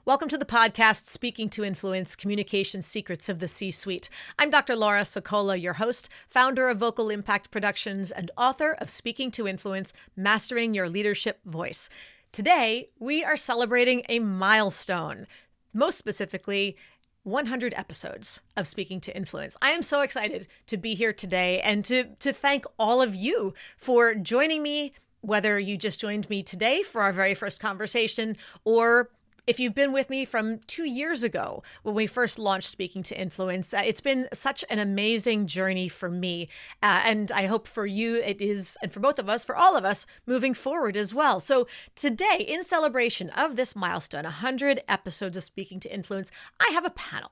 Welcome to the podcast, Speaking to Influence, Communication Secrets of the C-Suite. I'm Dr. Laura Sokola, your host, founder of Vocal Impact Productions and author of Speaking to Influence, Mastering Your Leadership Voice. Today, we are celebrating a milestone, most specifically, 100 episodes of Speaking to Influence. I am so excited to be here today and to thank all of you for joining me, whether you just joined me today for our very first conversation, or if you've been with me from 2 years ago when we first launched Speaking to Influence. It's been such an amazing journey for me. And I hope for you it is, and for both of us, for all of us, moving forward as well. So today, in celebration of this milestone, 100 episodes of Speaking to Influence, I have a panel.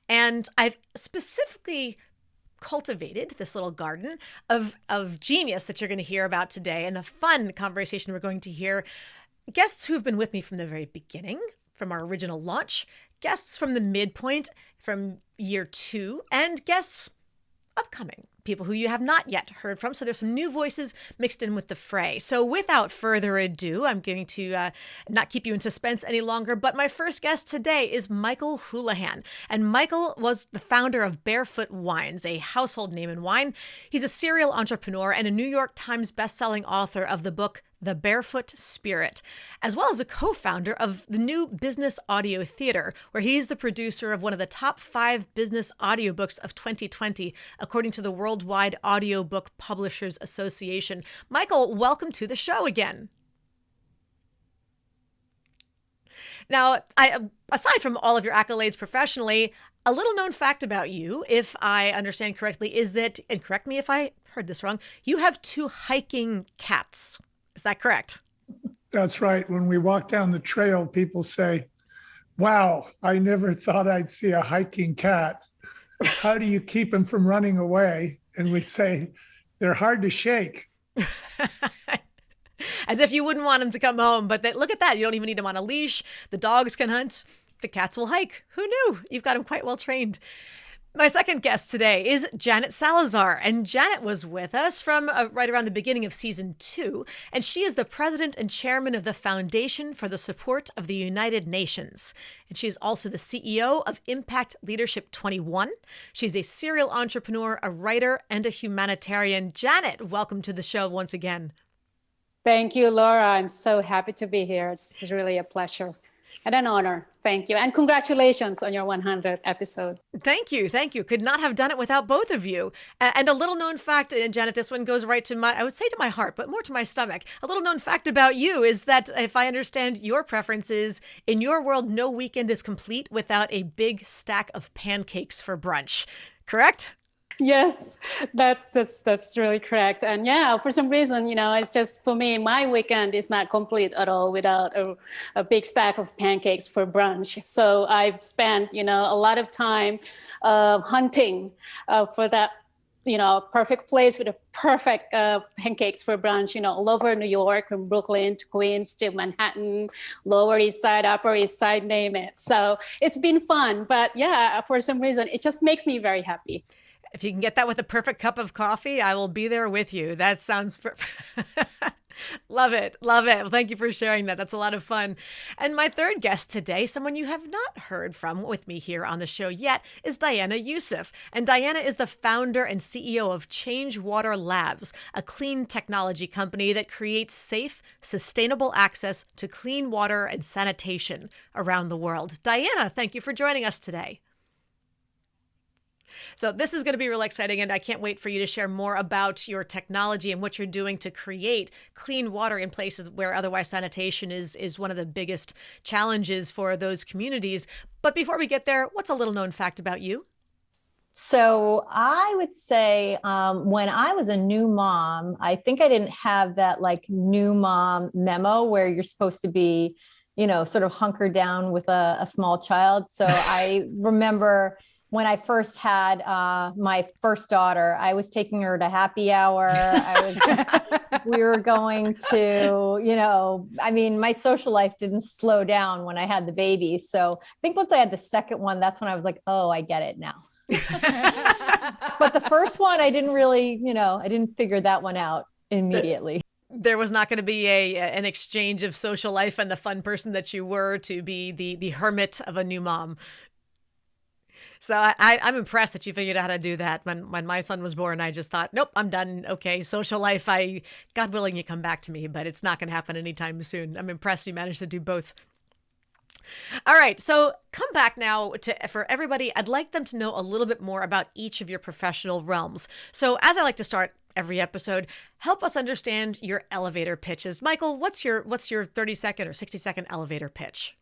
And I've specifically cultivated this little garden of genius that you're going to hear about today, and the fun conversation we're going to hear. Guests who have been with me from the very beginning, from our original launch, guests from the midpoint, from year 2, and guests upcoming, people who you have not yet heard from. So there's some new voices mixed in with the fray. So without further ado, I'm going to not keep you in suspense any longer, but my first guest today is Michael Houlihan. And Michael was the founder of Barefoot Wines, a household name in wine. He's a serial entrepreneur and a New York Times bestselling author of the book The Barefoot Spirit, as well as a co-founder of the new Business Audio Theater, where he's the producer of one of the top 5 business audiobooks of 2020, according to the Worldwide Audiobook Publishers Association. Michael, welcome to the show again. Now, aside from all of your accolades professionally, a little known fact about you, if I understand correctly, is that, and correct me if I heard this wrong, you have 2 hiking cats. Is that correct? That's right. When we walk down the trail, people say, wow, I never thought I'd see a hiking cat. How do you keep them from running away? And we say, they're hard to shake. As if you wouldn't want them to come home. But look at that. You don't even need them on a leash. The dogs can hunt. The cats will hike. Who knew? You've got them quite well trained. My second guest today is Janet Salazar, and Janet was with us from right around the beginning of season 2, and she is the president and chairman of the Foundation for the Support of the United Nations. And she is also the CEO of Impact Leadership 21. She's a serial entrepreneur, a writer, and a humanitarian. Janet, welcome to the show once again. Thank you, Laura. I'm so happy to be here. It's really a pleasure and an honor. Thank you. And congratulations on your 100th episode. Thank you. Thank you. Could not have done it without both of you. And a little known fact, and Janet, this one goes right to I would say to my heart, but more to my stomach. A little known fact about you is that, if I understand your preferences, in your world, no weekend is complete without a big stack of pancakes for brunch. Correct? Yes, that's really correct. And yeah, for some reason, it's just, for me, my weekend is not complete at all without a big stack of pancakes for brunch. So I've spent, a lot of time hunting for that, perfect place with the perfect pancakes for brunch, all over New York, from Brooklyn to Queens to Manhattan, Lower East Side, Upper East Side, name it. So it's been fun. But yeah, for some reason, it just makes me very happy. If you can get that with a perfect cup of coffee, I will be there with you. That sounds Love it. Love it. Well, thank you for sharing that. That's a lot of fun. And my third guest today, someone you have not heard from with me here on the show yet, is Diana Yousef. And Diana is the founder and CEO of Change Water Labs, a clean technology company that creates safe, sustainable access to clean water and sanitation around the world. Diana, thank you for joining us today. So this is going to be really exciting, and I can't wait for you to share more about your technology and what you're doing to create clean water in places where otherwise sanitation is one of the biggest challenges for those communities. But before we get there, what's a little known fact about you? So I would say when I was a new mom, I think I didn't have that new mom memo where you're supposed to be, sort of hunkered down with a small child. So I remember when I first had my first daughter, I was taking her to happy hour. We were going to, my social life didn't slow down when I had the baby. So I think once I had the second one, that's when I was like, oh, I get it now. But the first one, I didn't really, I didn't figure that one out immediately. There was not going to be an exchange of social life and the fun person that you were to be the hermit of a new mom. So I'm impressed that you figured out how to do that. When my son was born, I just thought, nope, I'm done. Okay, social life, God willing, you come back to me, but it's not going to happen anytime soon. I'm impressed you managed to do both. All right, so come back now for everybody. I'd like them to know a little bit more about each of your professional realms. So as I like to start every episode, help us understand your elevator pitches. Michael, what's your 30-second or 60-second elevator pitch?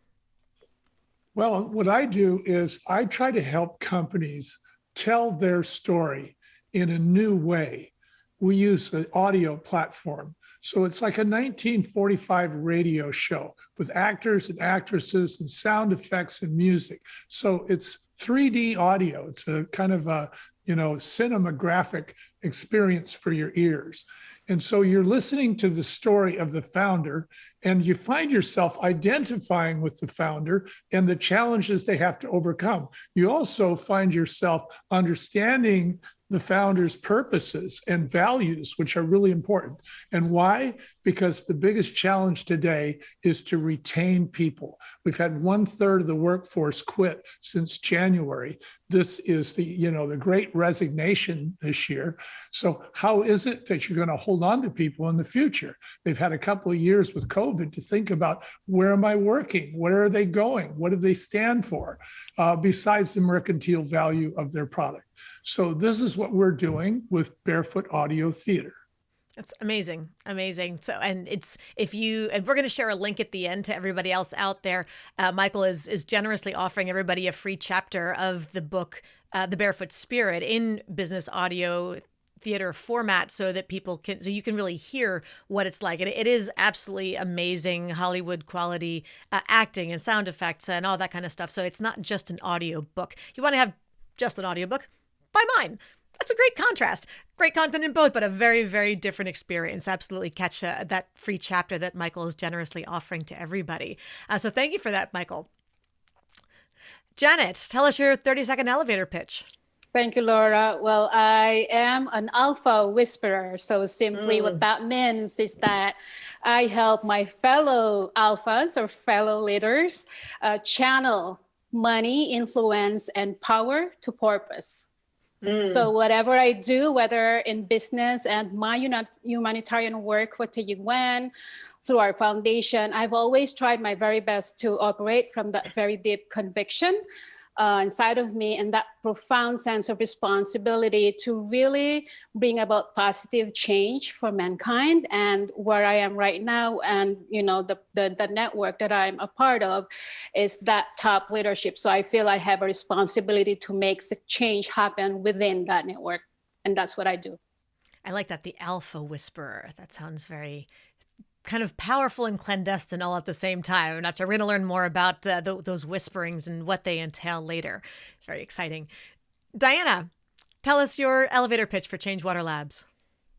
Well, what I do is I try to help companies tell their story in a new way. We use an audio platform. So it's like a 1945 radio show with actors and actresses and sound effects and music. So it's 3D audio. It's a kind of a, cinematographic experience for your ears. And so you're listening to the story of the founder, and you find yourself identifying with the founder and the challenges they have to overcome. You also find yourself understanding the founder's purposes and values, which are really important. And why? Because the biggest challenge today is to retain people. We've had 1/3 of the workforce quit since January. This is the great resignation this year. So how is it that you're going to hold on to people in the future? They've had a couple of years with COVID to think about, where am I working? Where are they going? What do they stand for? Besides the mercantile value of their product. So this is what we're doing with Barefoot Audio Theater. That's amazing. Amazing. So, and we're going to share a link at the end to everybody else out there. Michael is generously offering everybody a free chapter of the book, The Barefoot Spirit, in business audio theater format, so that you can really hear what it's like. And it is absolutely amazing Hollywood quality acting and sound effects and all that kind of stuff. So it's not just an audio book. You want to have just an audio book? Buy mine. That's a great contrast. Great content in both, but a very, very different experience. Absolutely catch that free chapter that Michael is generously offering to everybody. So thank you for that, Michael. Janet, tell us your 30-second elevator pitch. Thank you, Laura. Well, I am an alpha whisperer. So simply what that means is that I help my fellow alphas or fellow leaders channel money, influence, and power to purpose. So whatever I do, whether in business and my humanitarian work with UN, through our foundation, I've always tried my very best to operate from that very deep conviction inside of me, and that profound sense of responsibility to really bring about positive change for mankind. And where I am right now, and the network that I'm a part of, is that top leadership. So I feel I have a responsibility to make the change happen within that network, and that's what I do. I like that, the alpha whisperer. That sounds very kind of powerful and clandestine all at the same time. I'm not sure. We're going to learn more about those whisperings and what they entail later. Very exciting. Diana, tell us your elevator pitch for Changewater Labs.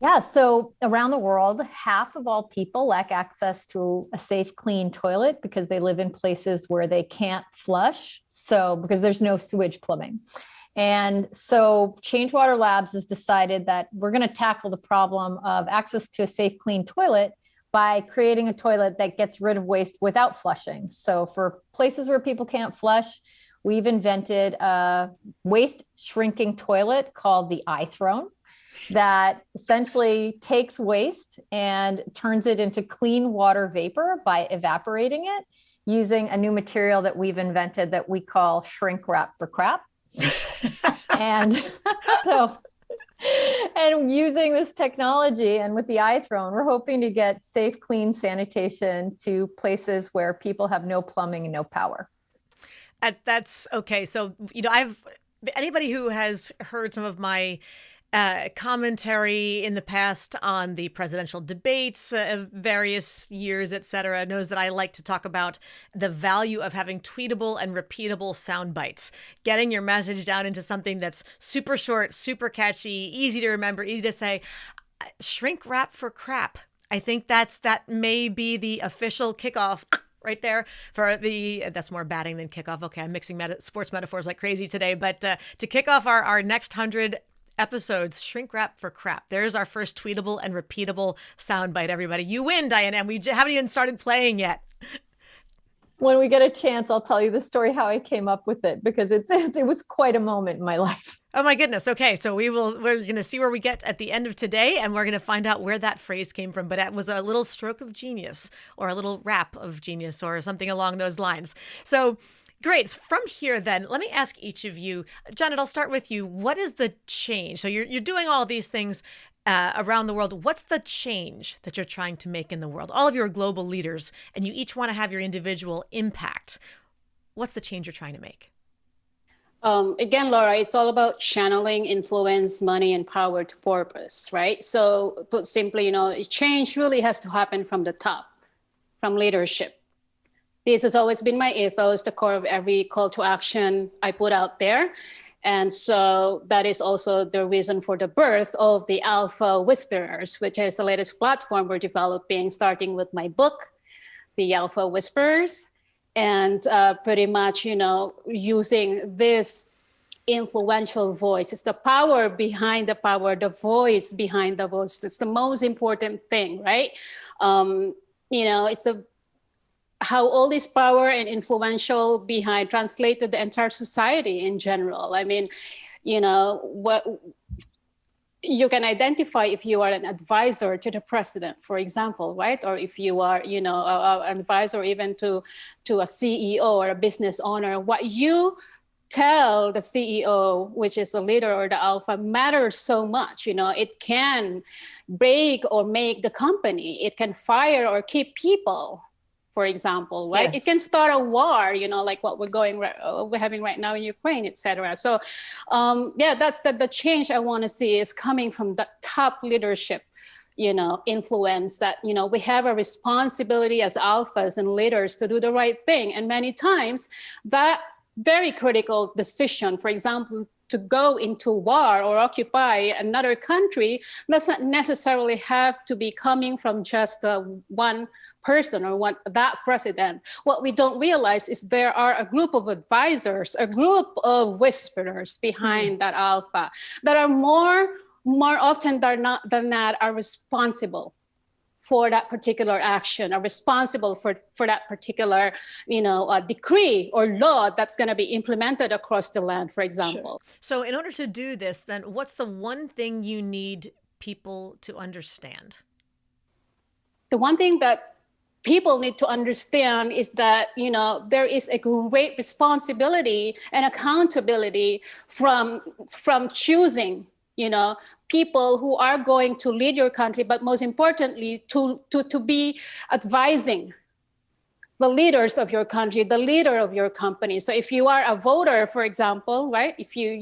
Yeah, so around the world, half of all people lack access to a safe, clean toilet because they live in places where they can't flush. So because there's no sewage plumbing. And so Changewater Labs has decided that we're going to tackle the problem of access to a safe, clean toilet by creating a toilet that gets rid of waste without flushing. So for places where people can't flush, we've invented a waste shrinking toilet called the iThrone that essentially takes waste and turns it into clean water vapor by evaporating it using a new material that we've invented that we call shrink wrap for crap. And using this technology and with the iThrone, we're hoping to get safe, clean sanitation to places where people have no plumbing and no power. That's okay. So, anybody who has heard some of my commentary in the past on the presidential debates of various years, et cetera, knows that I like to talk about the value of having tweetable and repeatable sound bites, getting your message down into something that's super short, super catchy, easy to remember, easy to say. Shrink wrap for crap. I think that may be the official kickoff right there for that's more batting than kickoff. Okay, I'm mixing sports metaphors like crazy today, but to kick off our next 100 episodes shrink wrap for crap. There's our first tweetable and repeatable soundbite, everybody. You win, Diana, and we haven't even started playing yet. When we get a chance, I'll tell you the story how I came up with it, because it was quite a moment in my life. Oh my goodness. Okay. So we're going to see where we get at the end of today, and we're going to find out where that phrase came from. But it was a little stroke of genius, or a little rap of genius, or something along those lines. So great. From here, then, let me ask each of you. Janet, I'll start with you. What is the change? So you're doing all these things around the world. What's the change that you're trying to make in the world? All of you are global leaders, and you each want to have your individual impact. What's the change you're trying to make? Again, Laura, it's all about channeling influence, money, and power to purpose, right? So put simply, change really has to happen from the top, from leadership. This has always been my ethos, the core of every call to action I put out there. And so that is also the reason for the birth of the Alpha Whisperers, which is the latest platform we're developing, starting with my book, The Alpha Whisperers, and pretty much, using this influential voice. It's the power behind the power, the voice behind the voice. That's the most important thing, right? It's how all this power and influential behind translate to the entire society in general. I mean, what you can identify if you are an advisor to the president, for example, right? Or if you are, an advisor even to a CEO or a business owner, what you tell the CEO, which is the leader or the alpha, matters so much. It can break or make the company. It can fire or keep people, for example, right? Yes. It can start a war, like what we're having right now in Ukraine, etc. So, that's the change I want to see is coming from the top leadership, influence that, we have a responsibility as alphas and leaders to do the right thing. And many times that very critical decision, for example, to go into war or occupy another country does not necessarily have to be coming from just one person or that president. What we don't realize is there are a group of advisors, a group of whisperers behind that alpha that are more often than not are responsible for that particular action, are responsible for that particular, decree or law that's going to be implemented across the land, for example. Sure. So in order to do this, then what's the one thing you need people to understand? The one thing that people need to understand is that, there is a great responsibility and accountability from choosing people who are going to lead your country, but most importantly, to be advising the leaders of your country, the leader of your company. So if you are a voter, for example, right? If you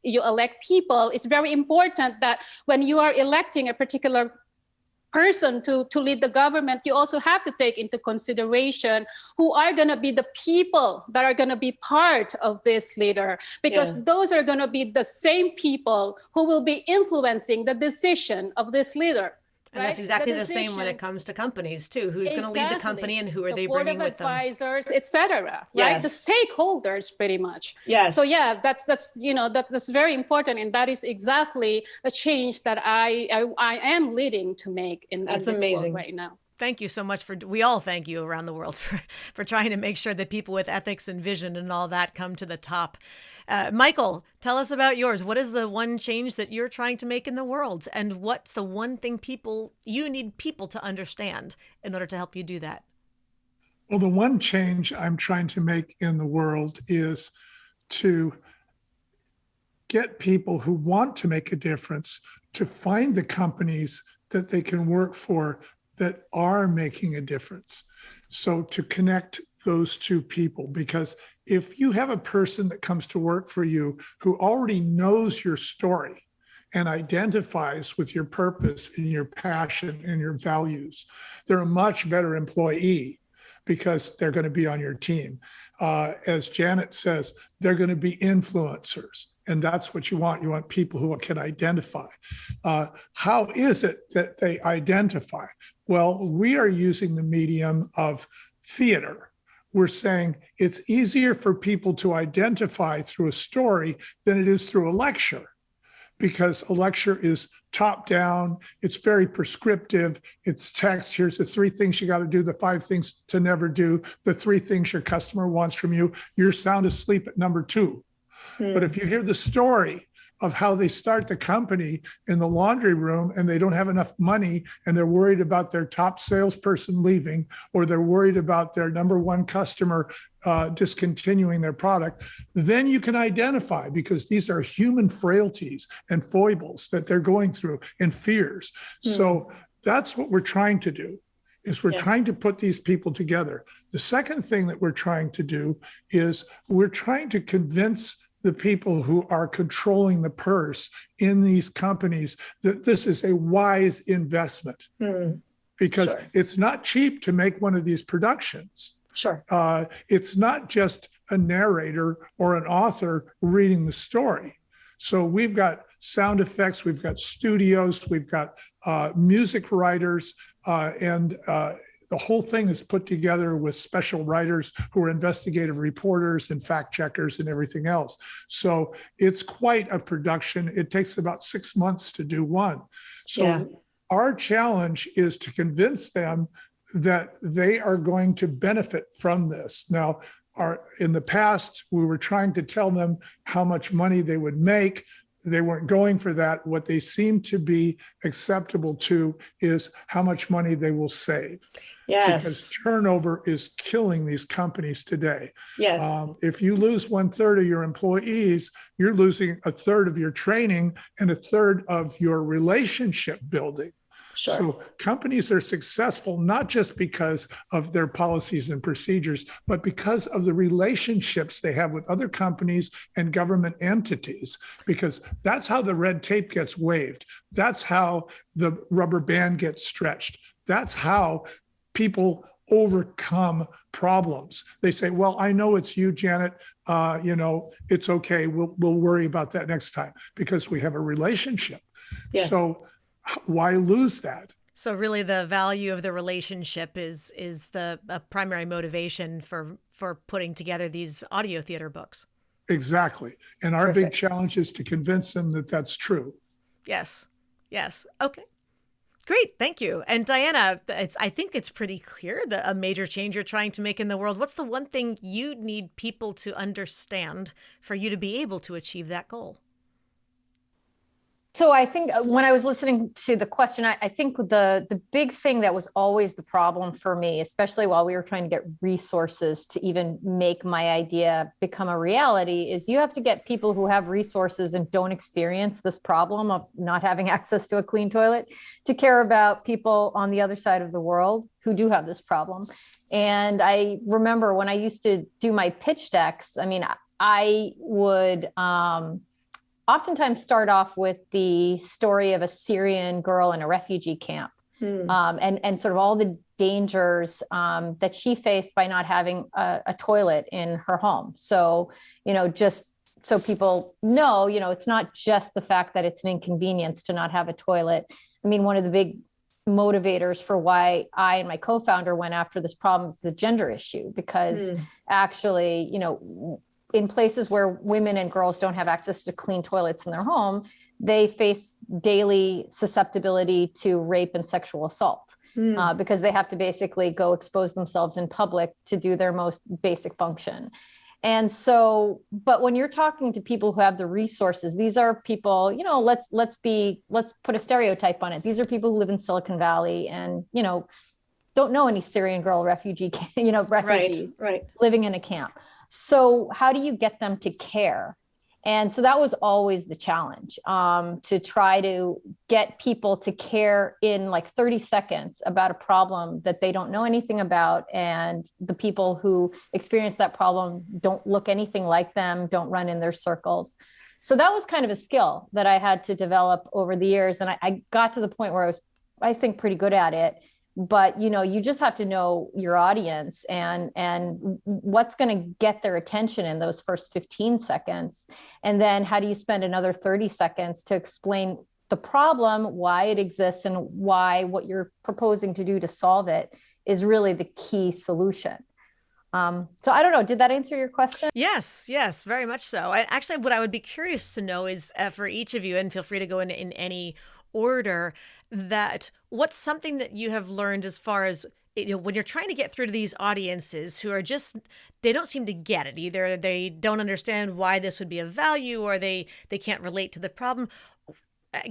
elect people, it's very important that when you are electing a particular person to lead the government, you also have to take into consideration who are going to be the people that are going to be part of this leader, because those are going to be the same people who will be influencing the decision of this leader. And that's exactly the same when it comes to companies too. Who's going to lead the company and who are they bringing with them? The board of advisors, etc. Right? The stakeholders, pretty much. Yes. So that's very important, and that is exactly the change that I am leading to make in this world right now. Thank you so much we all thank you around the world for trying to make sure that people with ethics and vision and all that come to the top. Michael, tell us about yours. What is the one change that you're trying to make in the world? And what's the one thing you need people to understand in order to help you do that? Well, the one change I'm trying to make in the world is to get people who want to make a difference to find the companies that they can work for that are making a difference. So to connect those two people, because if you have a person that comes to work for you who already knows your story and identifies with your purpose and your passion and your values, they're a much better employee because they're going to be on your team. As Janet says, they're going to be influencers. And that's what you want. You want people who can identify. How is it that they identify? Well, we are using the medium of theater. We're saying it's easier for people to identify through a story than it is through a lecture. because a lecture is top down. It's very prescriptive. It's text. Here's the 3 things you got to do, the 5 things to never do, the 3 things your customer wants from you. You're sound asleep at number 2. But if you hear the story of how they start the company in the laundry room and they don't have enough money and they're worried about their top salesperson leaving, or they're worried about their number 1 customer discontinuing their product, then you can identify, because these are human frailties and foibles that they're going through and fears. So that's what we're trying to do, is we're trying to put these people together. The second thing that we're trying to do is we're trying to convince the people who are controlling the purse in these companies that this is a wise investment, because it's not cheap to make one of these productions. It's not just a narrator or an author reading the story. So we've got sound effects, we've got studios, we've got music writers, and the whole thing is put together with special writers who are investigative reporters and fact checkers and everything else. So it's quite a production. It takes about 6 months to do one. So our challenge is to convince them that they are going to benefit from this. Now, in the past, we were trying to tell them how much money they would make. They weren't going for that. What they seem to be acceptable to is how much money they will save. Because turnover is killing these companies today. If you lose 1/3 of your employees, you're losing 1/3 of your training and 1/3 of your relationship building. So companies are successful not just because of their policies and procedures, but because of the relationships they have with other companies and government entities, because that's how the red tape gets waived. That's how the rubber band gets stretched. That's how people overcome problems. They say, well, I know it's you, Janet. It's okay. We'll worry about that next time, because we have a relationship. So why lose that? So really the value of the relationship is the primary motivation for putting together these audio theater books. Exactly. And our big challenge is to convince them that that's true. Yes. Okay. Great. Thank you. And Diana, I think it's pretty clear that a major change you're trying to make in the world. What's the one thing you need people to understand for you to be able to achieve that goal? So I think when I was listening to the question, I think the big thing that was always the problem for me, especially while we were trying to get resources to even make my idea become a reality, is you have to get people who have resources and don't experience this problem of not having access to a clean toilet to care about people on the other side of the world who do have this problem. And I remember when I used to do my pitch decks, I would oftentimes start off with the story of a Syrian girl in a refugee camp, and sort of all the dangers that she faced by not having a toilet in her home. So, just so people know, it's not just the fact that it's an inconvenience to not have a toilet. One of the big motivators for why I and my co-founder went after this problem is the gender issue, because actually, in places where women and girls don't have access to clean toilets in their home, they face daily susceptibility to rape and sexual assault because they have to basically go expose themselves in public to do their most basic function. And so, but when you're talking to people who have the resources, these are people, let's put a stereotype on it. These are people who live in Silicon Valley and, don't know any Syrian girl refugees living in a camp. So how do you get them to care? And so that was always the challenge, to try to get people to care in like 30 seconds about a problem that they don't know anything about. And the people who experience that problem don't look anything like them, don't run in their circles. So that was kind of a skill that I had to develop over the years. And I got to the point where I think, pretty good at it. But, you just have to know your audience and what's going to get their attention in those first 15 seconds. And then how do you spend another 30 seconds to explain the problem, why it exists, and why what you're proposing to do to solve it is really the key solution. So I don't know, did that answer your question? Yes, very much so. Actually, what I would be curious to know is for each of you, and feel free to go in any order, that what's something that you have learned as far as, when you're trying to get through to these audiences who are just, they don't seem to get it. Either they don't understand why this would be of value, or they can't relate to the problem.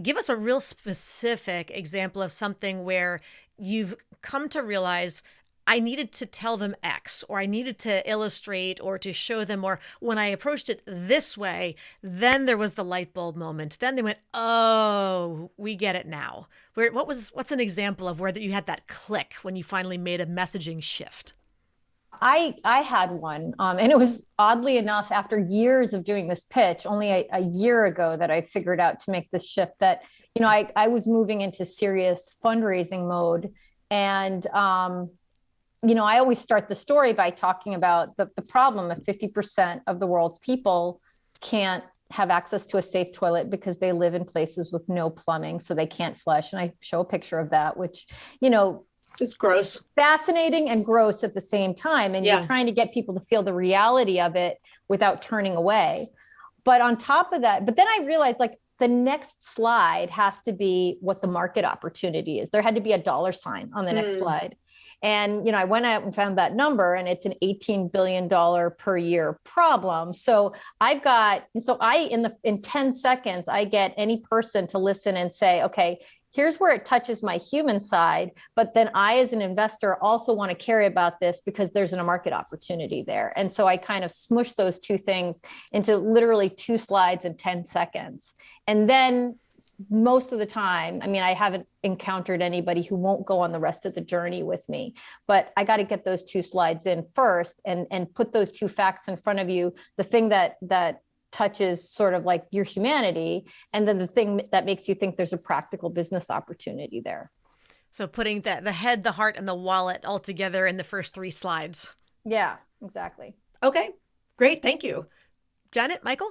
Give us a real specific example of something where you've come to realize, I needed to tell them X, or I needed to illustrate or to show them, or when I approached it this way, then there was the light bulb moment. Then they went, oh, we get it now. What's an example of where that you had that click when you finally made a messaging shift? I had one, and it was oddly enough after years of doing this pitch, only a year ago that I figured out to make this shift that, I was moving into serious fundraising mode. And, I always start the story by talking about the problem that 50% of the world's people can't have access to a safe toilet because they live in places with no plumbing, so they can't flush. And I show a picture of that, which, it's gross, fascinating and gross at the same time. And you're trying to get people to feel the reality of it without turning away. But on top of that, but then I realized, like, the next slide has to be what the market opportunity is. There had to be a dollar sign on the next slide. And, I went out and found that number, and it's an $18 billion per year problem. So in 10 seconds, I get any person to listen and say, okay, here's where it touches my human side. But then I, as an investor, also want to care about this because there's a market opportunity there. And so I kind of smushed those two things into literally 2 slides in 10 seconds. And then most of the time, I haven't encountered anybody who won't go on the rest of the journey with me, but I got to get those 2 slides in first and put those 2 facts in front of you. The thing that touches sort of like your humanity, and then the thing that makes you think there's a practical business opportunity there. So putting the head, the heart, and the wallet all together in the first 3 slides. Yeah, exactly. Okay, great. Thank you. Janet, Michael?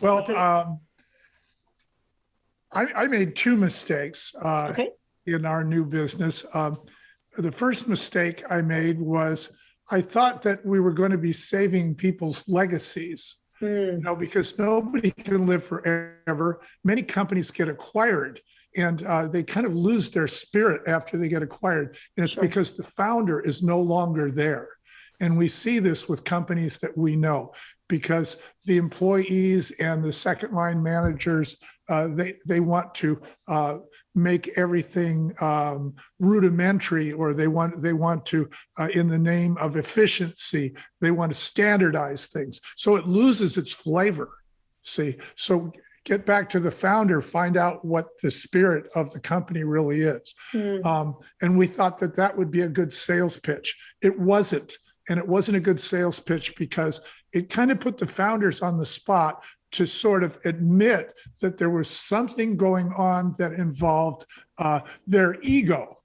Well, I made 2 mistakes in our new business. The first mistake I made was I thought that we were going to be saving people's legacies, because nobody can live forever. Many companies get acquired, and they kind of lose their spirit after they get acquired. And it's because the founder is no longer there. And we see this with companies that we know, because the employees and the second line managers, they want to make everything rudimentary, or they want to, in the name of efficiency, they want to standardize things. So it loses its flavor. See, so get back to the founder, find out what the spirit of the company really is. And we thought that would be a good sales pitch. It wasn't. And it wasn't a good sales pitch because it kind of put the founders on the spot to sort of admit that there was something going on that involved their ego.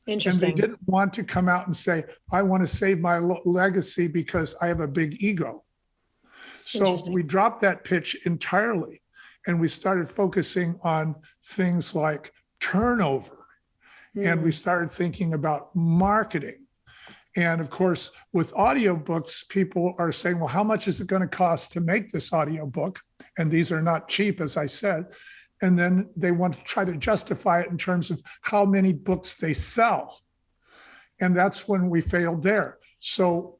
Interesting. And they didn't want to come out and say, I want to save my legacy because I have a big ego. So we dropped that pitch entirely, and we started focusing on things like turnover. And we started thinking about marketing. And of course, with audiobooks, people are saying, well, how much is it going to cost to make this audiobook? And these are not cheap, as I said. And then they want to try to justify it in terms of how many books they sell. And that's when we failed there. So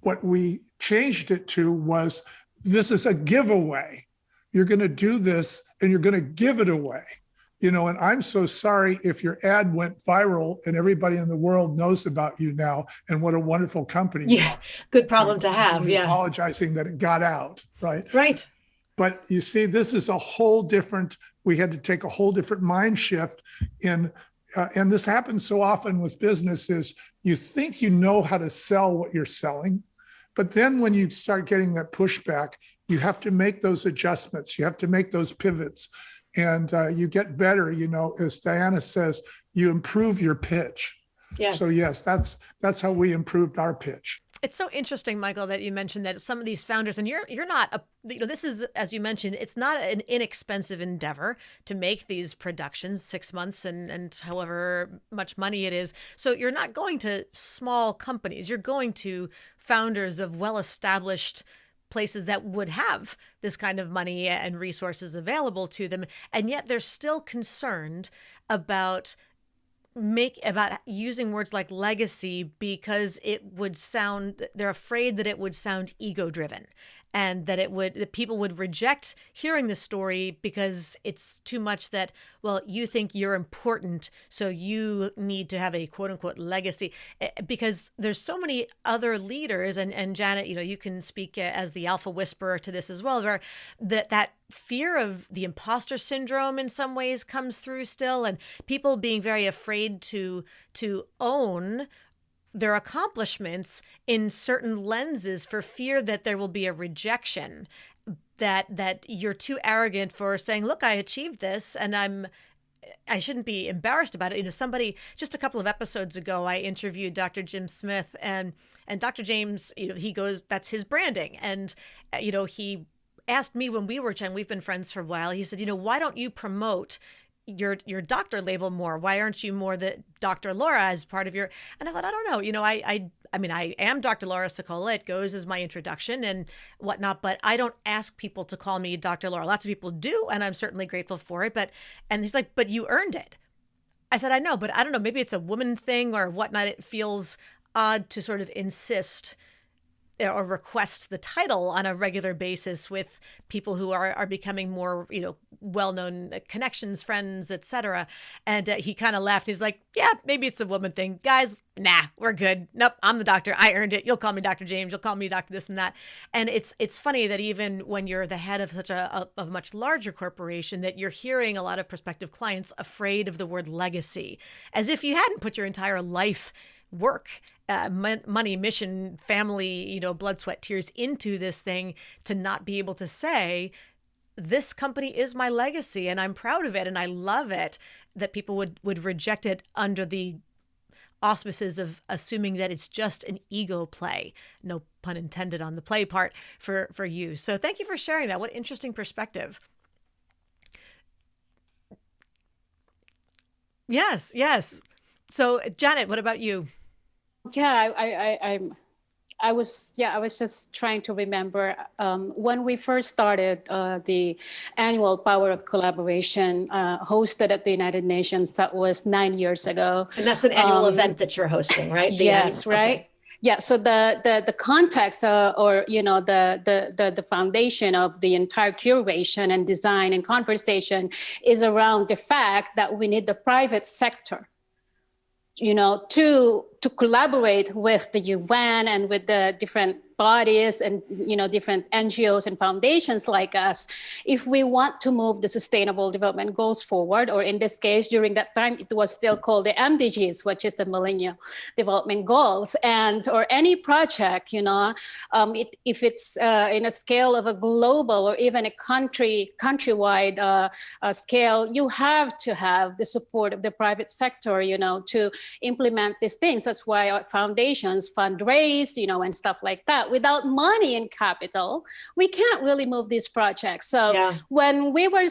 what we changed it to was, this is a giveaway. You're going to do this and you're going to give it away. And I'm so sorry if your ad went viral and everybody in the world knows about you now and what a wonderful company you are. Good problem to have. Yeah. Apologizing that it got out, right? Right. But you see, this is a whole different, we had to take a whole different mind shift in, and this happens so often with businesses. You think you know how to sell what you're selling, but then when you start getting that pushback, you have to make those adjustments. You have to make those pivots. And you get better, as Diana says, you improve your pitch. Yes. So yes, that's how we improved our pitch. It's so interesting, Michael, that you mentioned that some of these founders, and you're not a, this is, as you mentioned, it's not an inexpensive endeavor to make these productions, 6 months and however much money it is. So you're not going to small companies. You're going to founders of well-established places that would have this kind of money and resources available to them. And yet they're still concerned about using words like legacy because they're afraid that it would sound ego driven, and that people would reject hearing the story because it's too much that, well, you think you're important, so you need to have a quote unquote legacy. Because there's so many other leaders, and Janet, you can speak as the alpha whisperer to this as well, where that fear of the imposter syndrome in some ways comes through still, and people being very afraid to own their accomplishments in certain lenses for fear that there will be a rejection, that you're too arrogant for saying, look, I achieved this and I shouldn't be embarrassed about it. Somebody just a couple of episodes ago, I interviewed Dr. Jim Smith, and Dr. James, he goes, that's his branding. And, he asked me when we were chatting, we've been friends for a while. He said, why don't you promote your doctor label more? Why aren't you more the Dr. Laura as part of your? And I thought, I don't know. I am Dr. Laura Sokola. It goes as my introduction and whatnot, but I don't ask people to call me Dr. Laura. Lots of people do, and I'm certainly grateful for it. And he's like, but you earned it. I said, I know, but I don't know. Maybe it's a woman thing or whatnot. It feels odd to sort of insist or request the title on a regular basis with people who are becoming more, well-known connections, friends, etc. And he kind of laughed. He's like, yeah, maybe it's a woman thing. Guys, nah, we're good. Nope, I'm the doctor. I earned it. You'll call me Dr. James. You'll call me Dr. this and that. And it's funny that even when you're the head of such a much larger corporation, that you're hearing a lot of prospective clients afraid of the word legacy, as if you hadn't put your entire life, work, money, mission, family, blood, sweat, tears into this thing, to not be able to say, this company is my legacy and I'm proud of it and I love it, that people would reject it under the auspices of assuming that it's just an ego play. No pun intended on the play part for you. So thank you for sharing that. What interesting perspective. Yes. So Janet, what about you? Yeah, I was just trying to remember when we first started the annual Power of Collaboration hosted at the United Nations. That was 9 years ago. And that's an annual event that you're hosting, right? Yes, right. Okay. Yeah. So the context or the foundation of the entire curation and design and conversation is around the fact that we need the private sector, to collaborate with the UN and with the different bodies and different NGOs and foundations like us, if we want to move the Sustainable Development Goals forward, or in this case, during that time, it was still called the MDGs, which is the Millennial Development Goals, or any project, if it's in a scale of a global or even a countrywide scale, you have to have the support of the private sector, to implement these things. That's why our foundations fundraise, and stuff like that. Without money and capital, we can't really move these projects. So when we were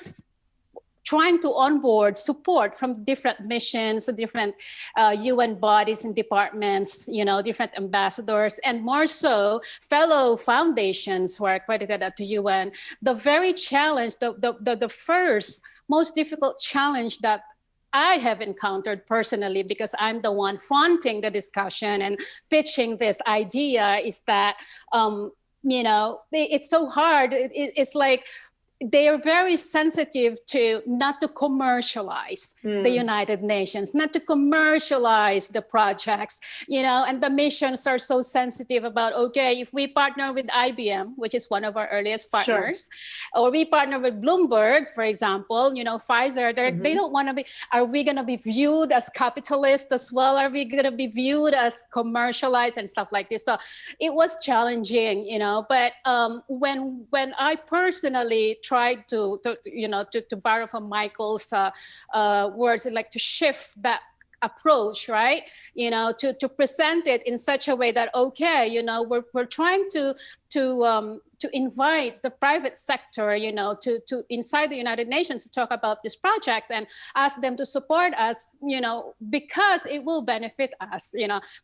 trying to onboard support from different missions, different UN bodies and departments, different ambassadors, and more so fellow foundations who are accredited at the UN, the very challenge, the first most difficult challenge that I have encountered personally, because I'm the one fronting the discussion and pitching this idea, is that, it's so hard. It's like they are very sensitive to not to commercialize the United Nations, not to commercialize the projects, and the missions are so sensitive about, okay, if we partner with IBM, which is one of our earliest partners, or we partner with Bloomberg, for example, Pfizer, they don't want to be, are we going to be viewed as capitalist as well? Are we going to be viewed as commercialized and stuff like this? So it was challenging, but when I personally tried to borrow from Michael's words, like to shift that approach, right? To present it in such a way that, okay, we're trying to invite the private sector, to inside the United Nations to talk about these projects and ask them to support us, because it will benefit us.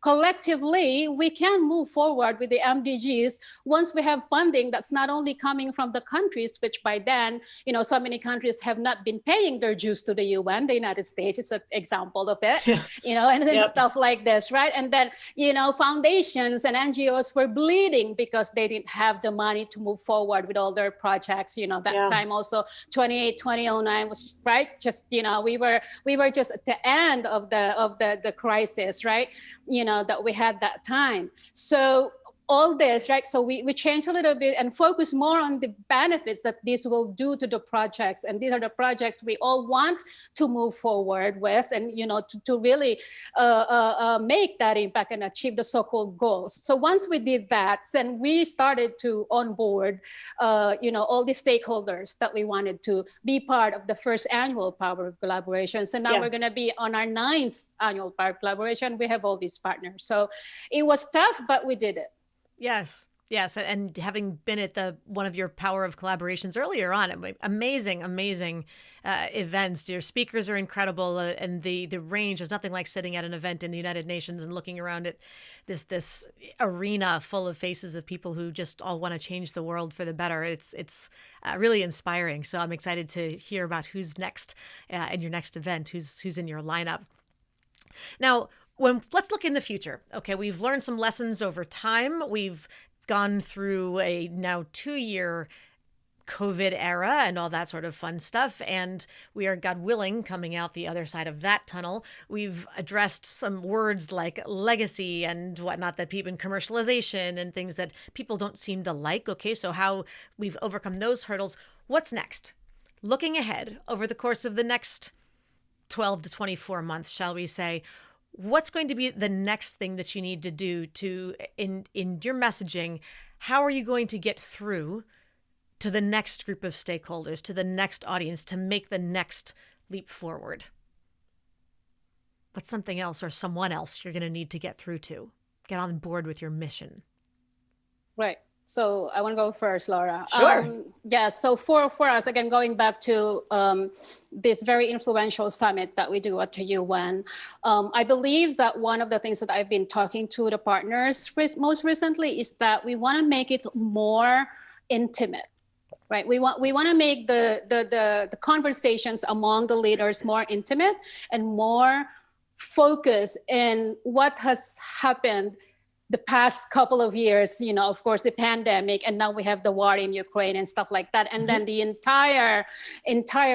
Collectively, we can move forward with the MDGs once we have funding that's not only coming from the countries, which by then, so many countries have not been paying their dues to the UN. The United States is an example of it, and then stuff like this, right? And then, foundations and NGOs were bleeding because they didn't have the money to move forward with all their projects. That time also 2009 was right. Just, we were just at the end of the crisis, right? That we had that time. So all this, right? So we changed a little bit and focus more on the benefits that this will do to the projects. And these are the projects we all want to move forward with and, to really make that impact and achieve the so-called goals. So once we did that, then we started to onboard, all the stakeholders that we wanted to be part of the first annual Power of Collaboration. So now we're going to be on our 9th annual Power of Collaboration. We have all these partners. So it was tough, but we did it. Yes. And having been at one of your Power of Collaborations earlier on, amazing events. Your speakers are incredible, and the range is nothing like sitting at an event in the United Nations and looking around at this arena full of faces of people who just all want to change the world for the better. It's really inspiring. So I'm excited to hear about who's next in your next event, who's in your lineup. Now, let's look in the future. Okay, we've learned some lessons over time. We've gone through a now 2-year COVID era and all that sort of fun stuff. And we are, God willing, coming out the other side of that tunnel. We've addressed some words like legacy and whatnot that people in commercialization and things that people don't seem to like. Okay, so how we've overcome those hurdles. What's next? Looking ahead over the course of the next 12 to 24 months, shall we say, what's going to be the next thing that you need to do in your messaging? How are you going to get through to the next group of stakeholders, to the next audience, to make the next leap forward? What's something else or someone else you're going to need to get through to? Get on board with your mission. Right. So I want to go first, Laura. Sure. So for us, again, going back to this very influential summit that we do at the UN, I believe that one of the things that I've been talking to the partners most recently is that we want to make it more intimate. Right, we want to make the conversations among the leaders more intimate and more focused in what has happened the past couple of years, of course, the pandemic, and now we have the war in Ukraine and stuff like that. And then the entire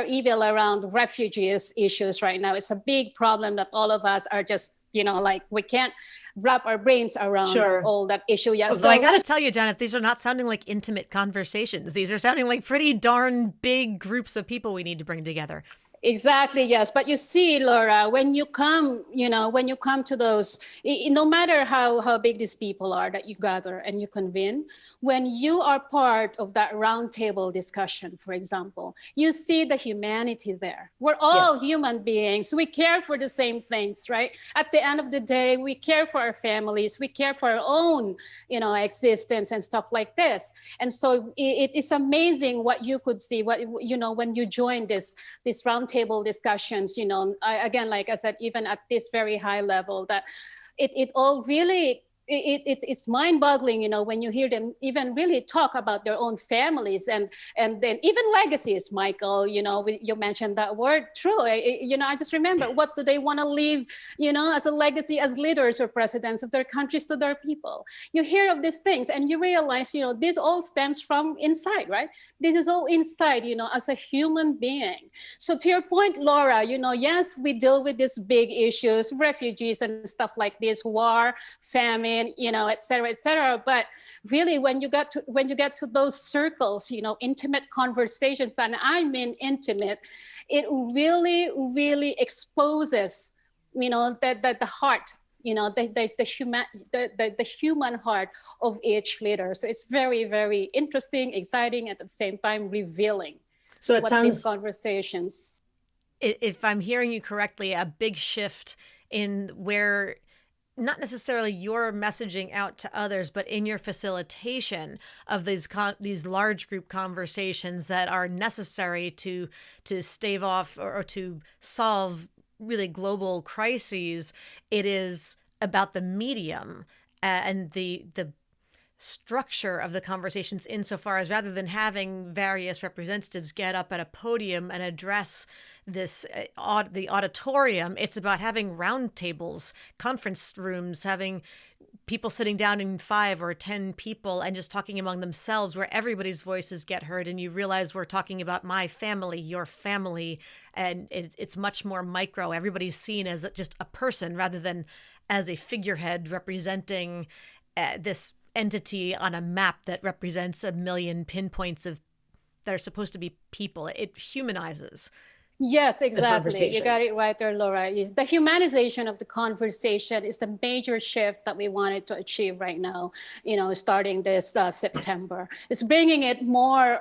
evil around refugees issues right now. It's a big problem that all of us are just, we can't wrap our brains around all that issue yet. So I got to tell you, Janet, these are not sounding like intimate conversations. These are sounding like pretty darn big groups of people we need to bring together. Exactly, yes. But you see, Laura, when you come to those, no matter how big these people are that you gather and you convene, when you are part of that roundtable discussion, for example, you see the humanity there. We're all human beings. We care for the same things, right? At the end of the day, we care for our families. We care for our own, existence and stuff like this. And so it is amazing what you could see, when you join this roundtable discussions, again, like I said, even at this very high level, that it all really, it's mind-boggling, when you hear them even really talk about their own families and then even legacies. Michael, you mentioned that word. True. I just remember, what do they want to leave, as a legacy, as leaders or presidents of their countries to their people? You hear of these things and you realize, this all stems from inside, right? This is all inside, as a human being. So to your point, Laura, yes, we deal with these big issues, refugees and stuff like this, war, famine, et cetera. But really, when you get to those circles, intimate conversations, and I mean intimate, it really, really exposes, the heart, the human heart of each leader. So it's very, very interesting, exciting, at the same time revealing. So it sounds these conversations. If I'm hearing you correctly, a big shift in where not necessarily your messaging out to others, but in your facilitation of these large group conversations that are necessary to stave off or to solve really global crises. It is about the medium and the structure of the conversations, insofar as rather than having various representatives get up at a podium and address this the auditorium, it's about having round tables, conference rooms, having people sitting down in 5 or 10 people and just talking among themselves, where everybody's voices get heard, and you realize we're talking about my family, your family, and it's much more micro. Everybody's seen as just a person rather than as a figurehead representing this entity on a map that represents a million pinpoints of that are supposed to be people. It humanizes. Yes, exactly. You got it right there, Laura. The humanization of the conversation is the major shift that we wanted to achieve right now, starting this September. It's bringing it more,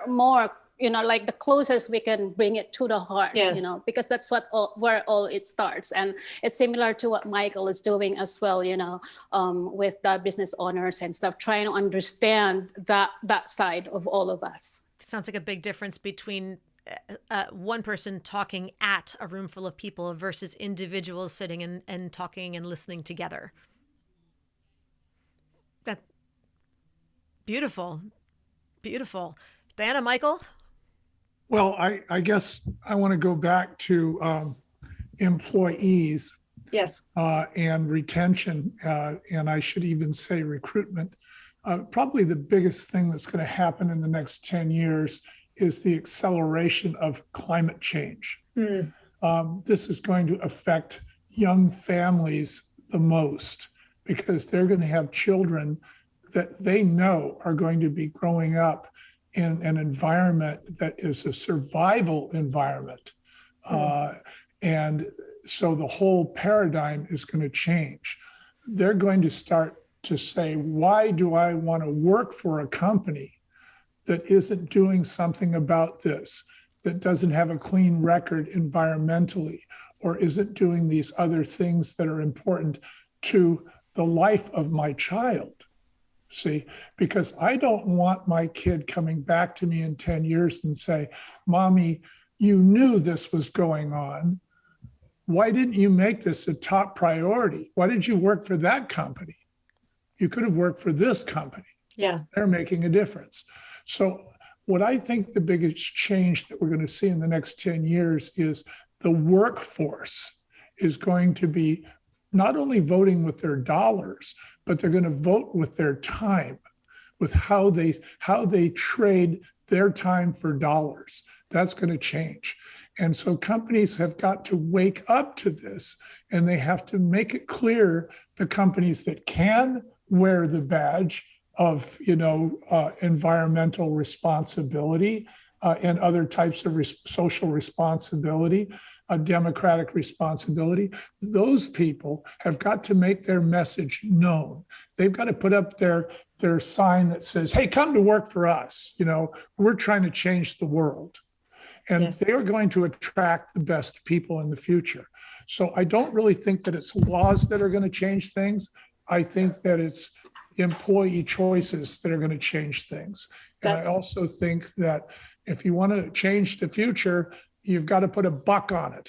like the closest we can bring it to the heart, yes. Because that's where all it starts. And it's similar to what Michael is doing as well, with the business owners and stuff, trying to understand that side of all of us. Sounds like a big difference between one person talking at a room full of people versus individuals sitting and talking and listening together. That beautiful. Diana, Michael? Well, I guess I want to go back to employees. Yes. And retention, and I should even say recruitment. Probably the biggest thing that's going to happen in the next 10 years is the acceleration of climate change. This is going to affect young families the most, because they're going to have children that they know are going to be growing up in an environment that is a survival environment. And so the whole paradigm is going to change. They're going to start to say, why do I want to work for a company that isn't doing something about this, that doesn't have a clean record environmentally, or isn't doing these other things that are important to the life of my child? See, because I don't want my kid coming back to me in 10 years and say, Mommy, you knew this was going on. Why didn't you make this a top priority? Why did you work for that company? You could have worked for this company. Yeah. They're making a difference. So what I think the biggest change that we're going to see in the next 10 years is the workforce is going to be not only voting with their dollars, but they're going to vote with their time, with how they trade their time for dollars. That's going to change. And so companies have got to wake up to this, and they have to make it clear, the companies that can wear the badge of environmental responsibility and other types of social responsibility, democratic responsibility. Those people have got to make their message known. They've got to put up their sign that says, "Hey, come to work for us. We're trying to change the world." And yes. They are going to attract the best people in the future. So I don't really think that it's laws that are going to change things. I think that it's employee choices that are going to change things. And I also think that if you want to change the future, you've got to put a buck on it.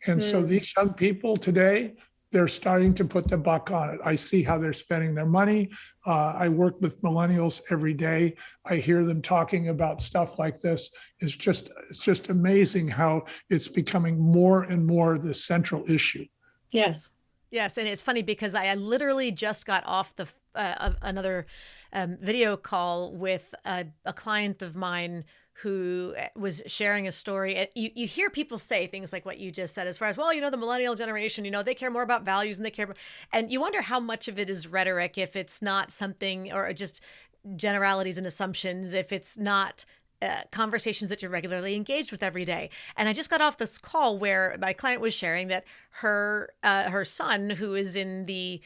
And so these young people today, they're starting to put the buck on it. I see how they're spending their money. I work with millennials every day. I hear them talking about stuff like this. It's just amazing how it's becoming more and more the central issue. Yes. Yes. And it's funny because I literally just got off another video call with a client of mine who was sharing a story. You hear people say things like what you just said, as far as, well, the millennial generation, they care more about values and they care. And you wonder how much of it is rhetoric, if it's not something, or just generalities and assumptions, if it's not conversations that you're regularly engaged with every day. And I just got off this call where my client was sharing that her son, who is in the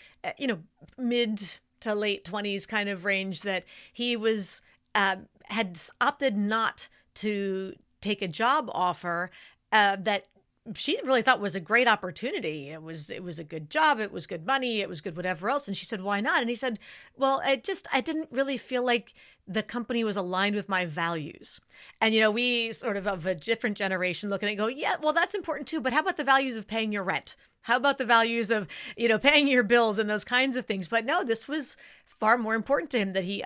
mid to late 20s kind of range, that he was had opted not to take a job offer that she really thought was a great opportunity. It was a good job. It was good money. It was good whatever else. And she said, why not? And he said, well, I didn't really feel like the company was aligned with my values. And, we sort of a different generation looking at it and go, yeah, well, that's important too. But how about the values of paying your rent? How about the values of, paying your bills and those kinds of things? But no, this was far more important to him that he,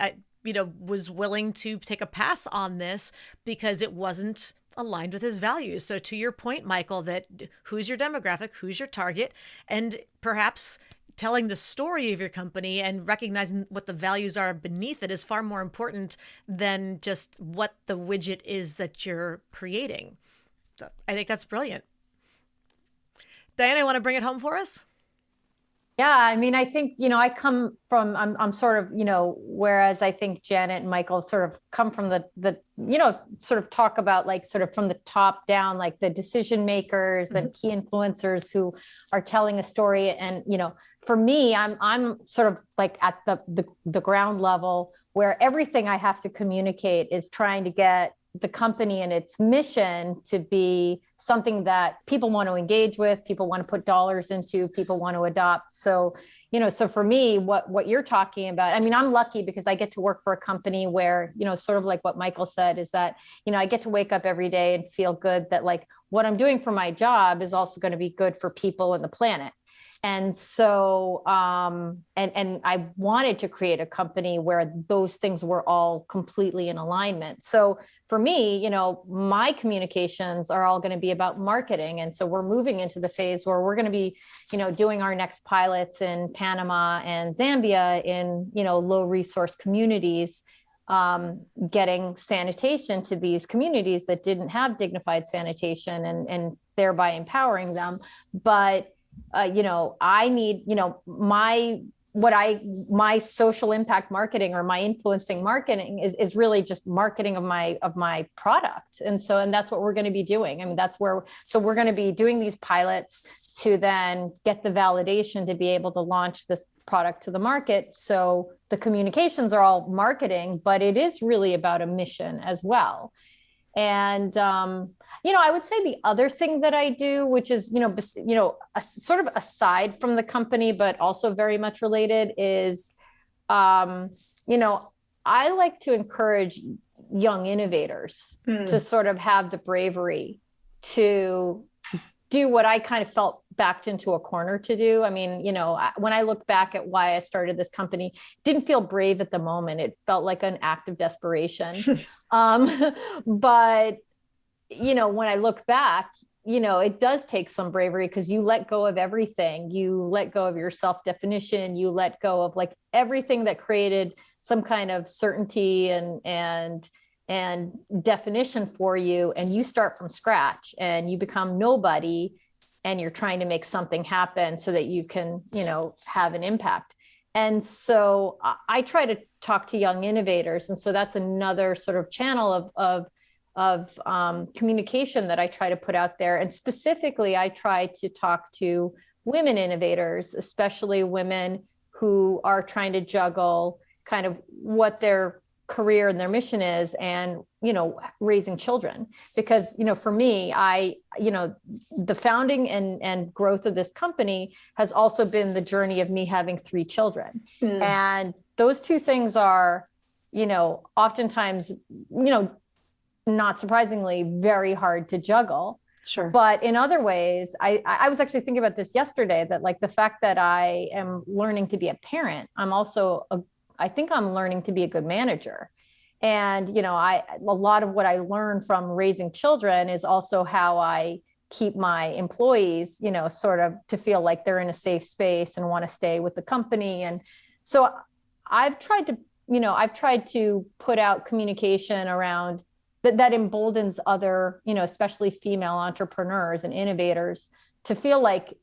was willing to take a pass on this because it wasn't aligned with his values. So to your point, Michael, that who's your demographic, who's your target, and perhaps telling the story of your company and recognizing what the values are beneath it is far more important than just what the widget is that you're creating. So I think that's brilliant. Diana, want to bring it home for us? Yeah, I mean, I think, I come from, I'm sort of, whereas I think Janet and Michael sort of come from the sort of talk about like sort of from the top down, like the decision makers and key influencers who are telling a story. And, for me, I'm sort of like at the ground level where everything I have to communicate is trying to get the company and its mission to be something that people want to engage with, people want to put dollars into, people want to adopt. So, so for me, what you're talking about, I mean, I'm lucky because I get to work for a company where, sort of like what Michael said is that, I get to wake up every day and feel good that like what I'm doing for my job is also going to be good for people and the planet. And so, and I wanted to create a company where those things were all completely in alignment. So for me, my communications are all going to be about marketing. And so we're moving into the phase where we're going to be, doing our next pilots in Panama and Zambia in, low resource communities, getting sanitation to these communities that didn't have dignified sanitation and thereby empowering them. But I need, my social impact marketing or my influencing marketing is really just marketing of my product. And that's what we're going to be doing. I mean, so we're going to be doing these pilots to then get the validation to be able to launch this product to the market. So the communications are all marketing, but it is really about a mission as well. And, I would say the other thing that I do, which is, sort of aside from the company, but also very much related is, I like to encourage young innovators to sort of have the bravery to do what I kind of felt backed into a corner to do. I mean, when I look back at why I started this company, it didn't feel brave at the moment. It felt like an act of desperation. But, when I look back, it does take some bravery because you let go of everything. You let go of your self-definition. You let go of like everything that created some kind of certainty and definition for you. And you start from scratch and you become nobody and you're trying to make something happen so that you can, have an impact. And so I try to talk to young innovators. And so that's another sort of channel of communication that I try to put out there. And specifically, I try to talk to women innovators, especially women who are trying to juggle kind of what their career and their mission is and, raising children. Because, for me, the founding and growth of this company has also been the journey of me having 3 children. And those two things are, oftentimes, not surprisingly, very hard to juggle. Sure. But in other ways, I was actually thinking about this yesterday, that like the fact that I am learning to be a parent, I think I'm learning to be a good manager. And, a lot of what I learned from raising children is also how I keep my employees, sort of to feel like they're in a safe space and want to stay with the company. And so I've tried to put out communication around that emboldens other, especially female entrepreneurs and innovators to feel like,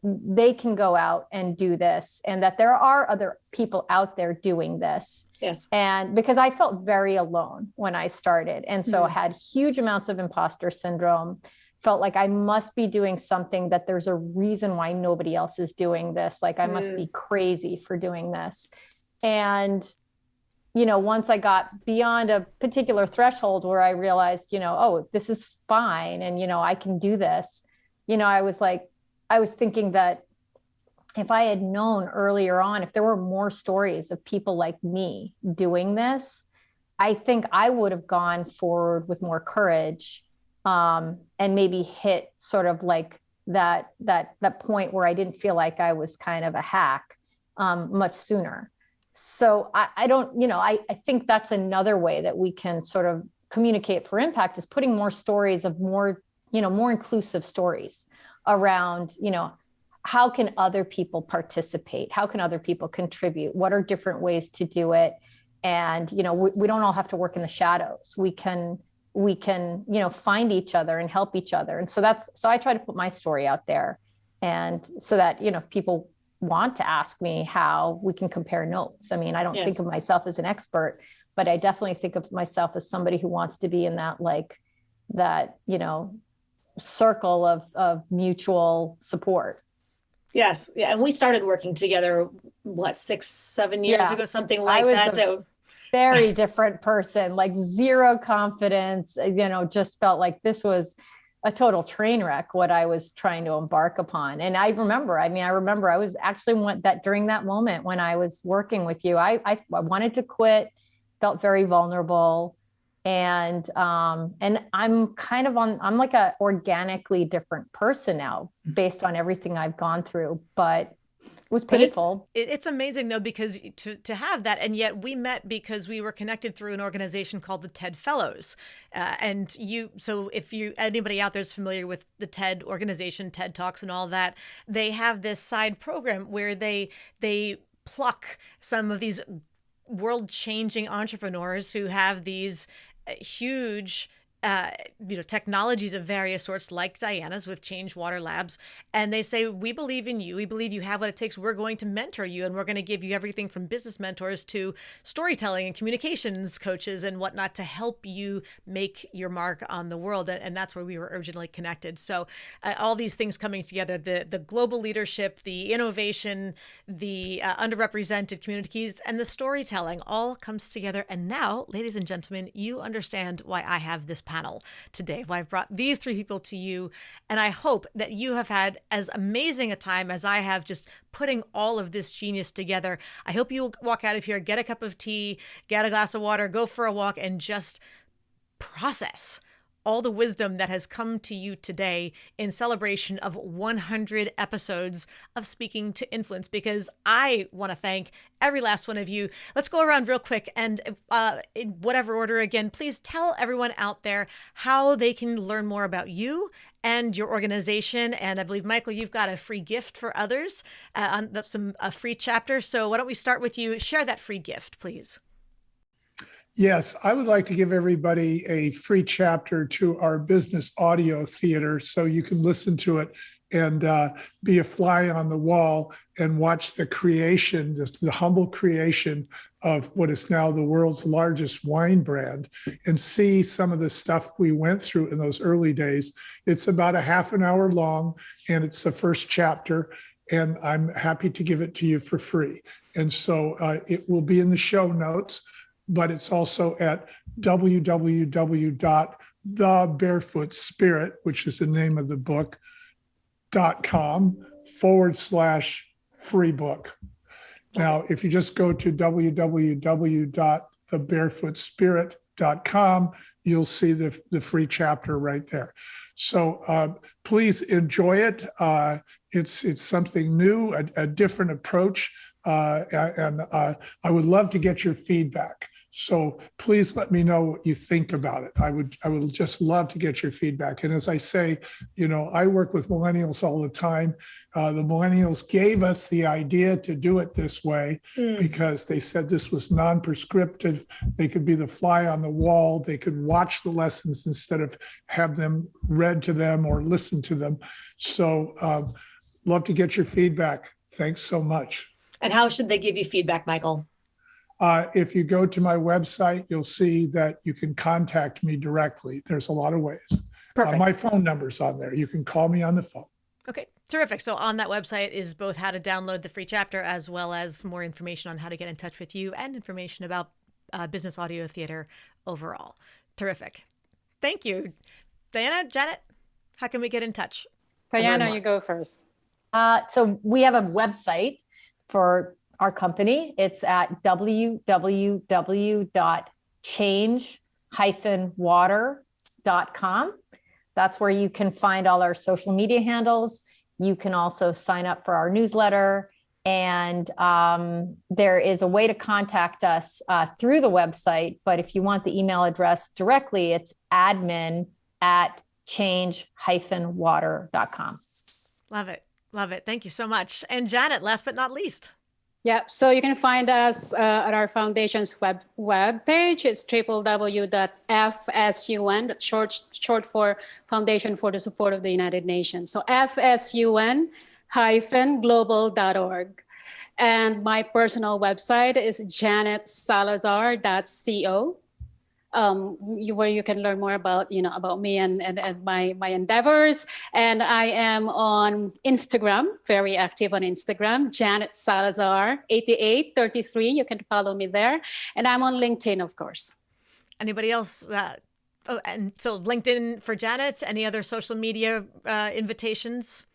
they can go out and do this and that there are other people out there doing this. Yes. And because I felt very alone when I started. And so I had huge amounts of imposter syndrome, felt like I must be doing something, that there's a reason why nobody else is doing this. Like I must be crazy for doing this. And once I got beyond a particular threshold where I realized, oh, this is fine. And, I can do this. I was thinking that if I had known earlier on, if there were more stories of people like me doing this, I think I would have gone forward with more courage, and maybe hit sort of like that point where I didn't feel like I was kind of a hack, much sooner. So I don't, I think that's another way that we can sort of communicate for impact, is putting more stories of more inclusive stories around, how can other people participate? How can other people contribute? What are different ways to do it? And, we don't all have to work in the shadows. We can, find each other and help each other. And so I try to put my story out there. And so that, if people want to ask me how, we can compare notes. I mean, I don't think of myself as an expert, but I definitely think of myself as somebody who wants to be in that, circle of mutual support. Yes. Yeah. And we started working together, 6-7 years ago, something like that. Very different person, like zero confidence, just felt like this was a total train wreck, what I was trying to embark upon. And I remember I was actually during that moment when I was working with you, I wanted to quit, felt very vulnerable. And I'm kind of I'm like a organically different person now based on everything I've gone through, but it was painful. It's amazing though, because to have that, and yet we met because we were connected through an organization called the TED Fellows. So if anybody out there is familiar with the TED organization, TED Talks and all that, they have this side program where they pluck some of these world-changing entrepreneurs who have these huge technologies of various sorts, like Diana's with Change Water Labs. And they say, we believe in you. We believe you have what it takes. We're going to mentor you. And we're going to give you everything from business mentors to storytelling and communications coaches and whatnot to help you make your mark on the world. And that's where we were originally connected. So all these things coming together, the global leadership, the innovation, the underrepresented communities, and the storytelling all comes together. And now, ladies and gentlemen, you understand why I have this panel today, why I've brought these three people to you. And I hope that you have had as amazing a time as I have just putting all of this genius together. I hope you walk out of here, get a cup of tea, get a glass of water, go for a walk, and just process all the wisdom that has come to you today in celebration of 100 episodes of Speaking to Influence, because I want to thank every last one of you. Let's go around real quick and in whatever order again, please tell everyone out there how they can learn more about you and your organization. And I believe, Michael, you've got a free gift for others, a free chapter. So why don't we start with you? Share that free gift, please. Yes, I would like to give everybody a free chapter to our business audio theater so you can listen to it and be a fly on the wall and watch the creation, the humble creation of what is now the world's largest wine brand, and see some of the stuff we went through in those early days. It's about a half an hour long, and it's the first chapter, and I'm happy to give it to you for free. And so it will be in the show notes, but it's also at www.thebarefootspirit, which is the name of the book, .com/free book. Now, if you just go to www.thebarefootspirit.com, you'll see the free chapter right there. So please enjoy it. It's something new, a different approach, and I would love to get your feedback. So please let me know what you think about it. I would just love to get your feedback. And as I say, I work with millennials all the time. The millennials gave us the idea to do it this way because they said this was non-prescriptive. They could be the fly on the wall. They could watch the lessons instead of have them read to them or listen to them. So love to get your feedback. Thanks so much. And how should they give you feedback, Michael? If you go to my website, you'll see that you can contact me directly. There's a lot of ways. Perfect. My phone number's on there. You can call me on the phone. Okay, terrific. So on that website is both how to download the free chapter as well as more information on how to get in touch with you and information about business audio theater overall. Terrific. Thank you. Diana, Janet, how can we get in touch? Diana, you go first. So we have a website for our company. It's at www.change-water.com. That's where you can find all our social media handles. You can also sign up for our newsletter. And there is a way to contact us through the website. But if you want the email address directly, it's admin@change-water.com. Love it. Love it. Thank you so much. And Janet, last but not least. Yeah, so you can find us at our foundation's web page. It's www.fsun, that's short for Foundation for the Support of the United Nations. So fsun-global.org. And my personal website is janetsalazar.co. Where you can learn more about me and my endeavors. And I am on Instagram, very active on Instagram, Janet Salazar 8833. You can follow me there. And I'm on LinkedIn, of course. Anybody else? And so LinkedIn for Janet. Any other social media invitations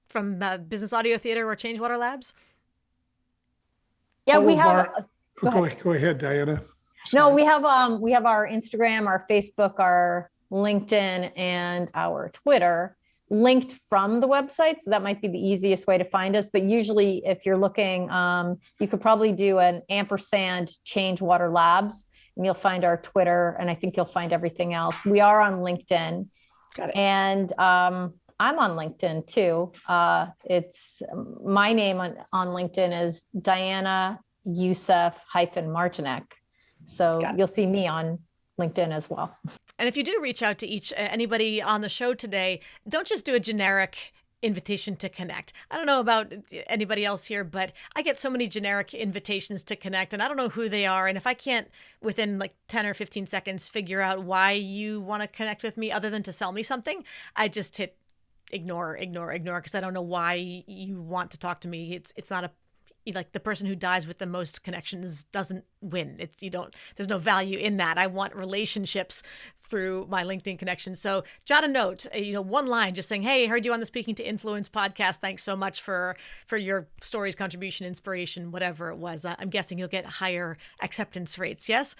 from Business Audio Theater or Changewater Labs? Yeah, we have. Go ahead, Diana. No, we have our Instagram, our Facebook, our LinkedIn, and our Twitter linked from the website. So that might be the easiest way to find us. But usually if you're looking, you could probably do an ampersand Changewater Labs and you'll find our Twitter. And I think you'll find everything else. We are on LinkedIn. Got it. And I'm on LinkedIn too. It's my name on LinkedIn is Diana Yousef -Martinek. So you'll see me on LinkedIn as well. And if you do reach out to anybody on the show today, don't just do a generic invitation to connect. I don't know about anybody else here, but I get so many generic invitations to connect and I don't know who they are. And if I can't within like 10 or 15 seconds figure out why you want to connect with me other than to sell me something, I just hit ignore, because I don't know why you want to talk to me. It's not like the person who dies with the most connections doesn't win. There's no value in that. I want relationships through my LinkedIn connections. So jot a note, one line just saying, hey, I heard you on the Speaking to Influence podcast. Thanks so much for your stories, contribution, inspiration, whatever it was. I'm guessing you'll get higher acceptance rates. Yes.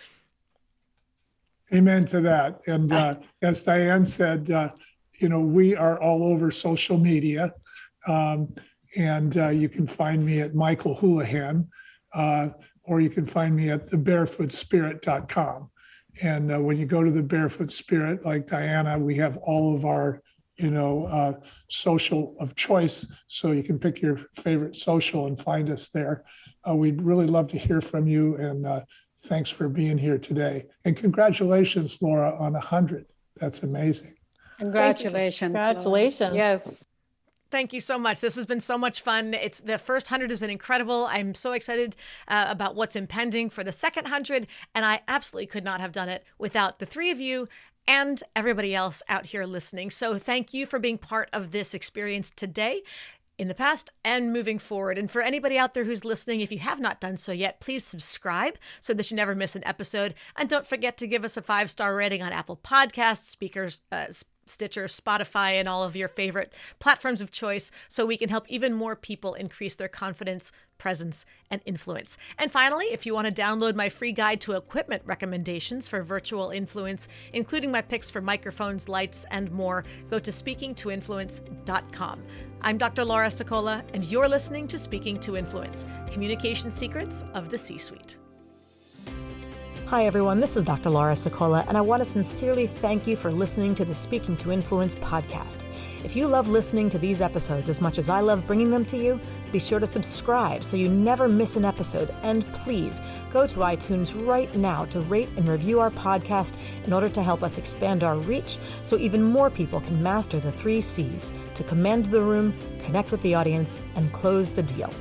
Amen to that. And as Diane said, we are all over social media. And you can find me at Michael Houlihan, or you can find me at thebarefootspirit.com. And when you go to the Barefoot Spirit, like Diana, we have all of our, social of choice. So you can pick your favorite social and find us there. We'd really love to hear from you. And thanks for being here today. And congratulations, Laura, on 100. That's amazing. Congratulations. Congratulations. Yes. Thank you so much. This has been so much fun. The first 100 has been incredible. I'm so excited about what's impending for the second 100. And I absolutely could not have done it without the three of you and everybody else out here listening. So thank you for being part of this experience today, in the past, and moving forward. And for anybody out there who's listening, if you have not done so yet, please subscribe so that you never miss an episode. And don't forget to give us a 5-star rating on Apple Podcasts, Stitcher, Spotify, and all of your favorite platforms of choice so we can help even more people increase their confidence, presence, and influence. And finally, if you want to download my free guide to equipment recommendations for virtual influence, including my picks for microphones, lights, and more, go to speakingtoinfluence.com. I'm Dr. Laura Sokola, and you're listening to Speaking to Influence, Communication Secrets of the C-Suite. Hi, everyone. This is Dr. Laura Sokola, and I want to sincerely thank you for listening to the Speaking to Influence podcast. If you love listening to these episodes as much as I love bringing them to you, be sure to subscribe so you never miss an episode. And please go to iTunes right now to rate and review our podcast in order to help us expand our reach so even more people can master the 3 C's to command the room, connect with the audience, and close the deal.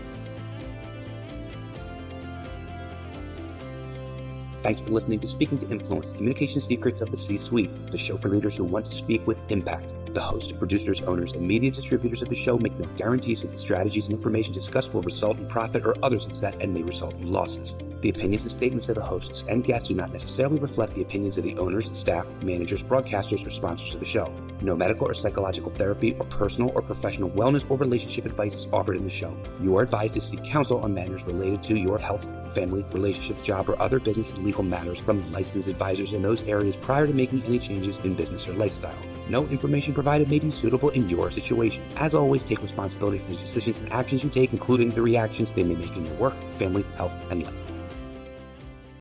Thanks for listening to Speaking to Influence, Communication Secrets of the C-Suite, the show for leaders who want to speak with impact. The hosts, producers, owners, and media distributors of the show make no guarantees that the strategies and information discussed will result in profit or other success and may result in losses. The opinions and statements of the hosts and guests do not necessarily reflect the opinions of the owners, staff, managers, broadcasters, or sponsors of the show. No medical or psychological therapy or personal or professional wellness or relationship advice is offered in the show. You are advised to seek counsel on matters related to your health, family, relationships, job, or other business and legal matters from licensed advisors in those areas prior to making any changes in business or lifestyle. No information provided may be suitable in your situation. As always, take responsibility for the decisions and actions you take, including the reactions they may make in your work, family, health, and life.